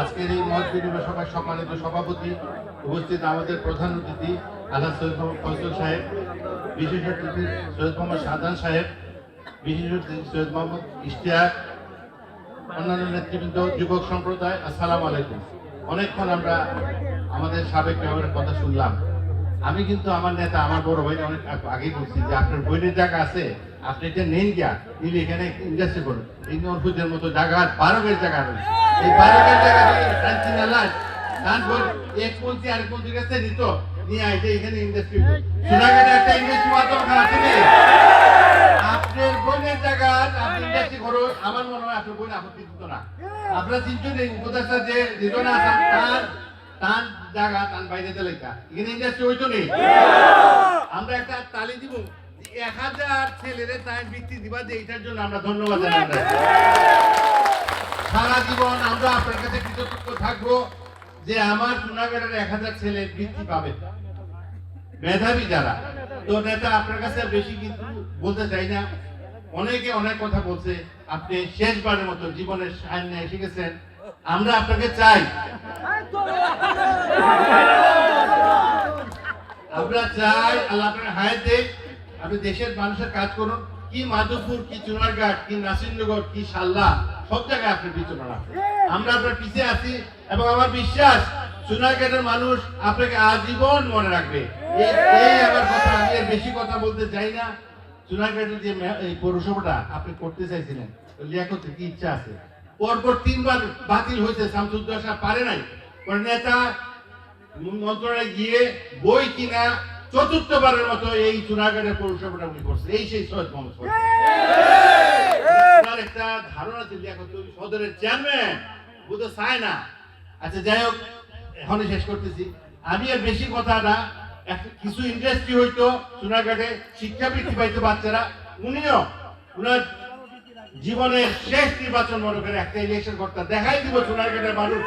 আজকের এই মত বিনিময় সভায় সম্মানিত সভাপতি, উপস্থিত আমাদের প্রধান অতিথি আলহাজ সৈয়দ মোহাম্মদ ফজল সাহেব, বিশেষ অতিথি সৈয়দ মোহাম্মদ শাহজাহান সাহেব, বিশেষ অতিথি সৈয়দ মোহাম্মদ ইশতিয়াক, অন্যান্য নেতৃবৃন্দ, যুবক সম্প্রদায়, আসসালামু আলাইকুম। অনেকক্ষণ আমরা আমাদের সাবেক মেয়রের কথা শুনলাম। আমি কিন্তু আমার নেতা, আমার বড় ভাই অনেক আগেই বলছি যে আপনার বইয়ের জায়গা আছে, আপনি এটা নেন গিয়া নিলে এখানে ইন্ডাস্ট্রি করুন। এই নরফুজের মতো জায়গা, বারোগের জায়গা রয়েছে, এই বারোগের জায়গা শান্তি নালায় তারপর এক পন্থী আরেক পন্থীর কাছে নিত নিয়ে আইতে এখানে ইন্ডাস্ট্রি সোনাঘাটে একটা ইন্ডাস্ট্রি দরকার আছে না? আপনার বোনের জায়গা আপনি ইন্ডাস্ট্রি করো, আমার মনে হয় আপনার বোন আপত্তি দিত না। আপনারা তিনজন এই উপদেষ্টা যে দিত না তার জায়গা তার বাইরে লেখা এখানে ইন্ডাস্ট্রি হইতো নেই। আমরা একটা তালি দিব 1000 ছেলেরে তাই বৃত্তি দিবা যে এটার জন্য আমরা ধন্যবাদ জানাই। সারা জীবন আমরা আপনার কাছে কৃতজ্ঞ থাকবো যে আমার সোনাগড়ের 1000 ছেলে বৃত্তি পাবে, মেধাবী যারা। তো নেতা আপনার কাছে বেশি কিন্তু বলতে চাই না, অনেকে অনেক কথা বলছে, আপনি শেষবারের মতো জীবনের সামনে এসে গেছেন। আমরা আপনাকে চাই, আমরা চাই আল্লাহ আপনার হায়াত দেখ, আপনি দেশের মানুষের কাজ করুন। কি মাধবপুর, কি চুনারঘাট, কি নাসিরনগর, কি সাল্লা, সব জায়গায় আপনি বিচরণ আছে। আমরা আপনার পিছিয়ে আছি এবং আমার বিশ্বাস চুনারঘাটের মানুষ আপনাকে আজীবন মনে রাখবে। এই আমার কথা, আমি এর বেশি কথা বলতে চাই না। চুনারঘাটের যে এই পৌরসভাটা আপনি করতে চাইছিলেন, লিয়াকতের কি ইচ্ছা আছে? পরপর 3 বার বাতিল হয়েছে, শামসুদ্দৌলা পারে নাই। নেতা মন্ত্রণালয়ে গিয়ে বই কিনা 4র্থবারের মতো এই চুনারঘাটের পৌরসভাটা উনি করছে। এই সেই সৈয়দ মোহাম্মদ একটা ধারণা ছিল সদরের চেয়ারম্যান বুঝতে চায় না। আচ্ছা যাই হোক, এখনই শেষ করতেছি। আমি আর বেশি কথা না, কিছু ইন্ডাস্ট্রি হইতো চুনারঘাটে, শিক্ষা বৃদ্ধি পাইতো বাচ্চারা। উনিও উনার জীবনের শেষ নির্বাচন মনে করে একটা ইলেকশন করতে দেখাই দিব চুনারঘাটের মানুষ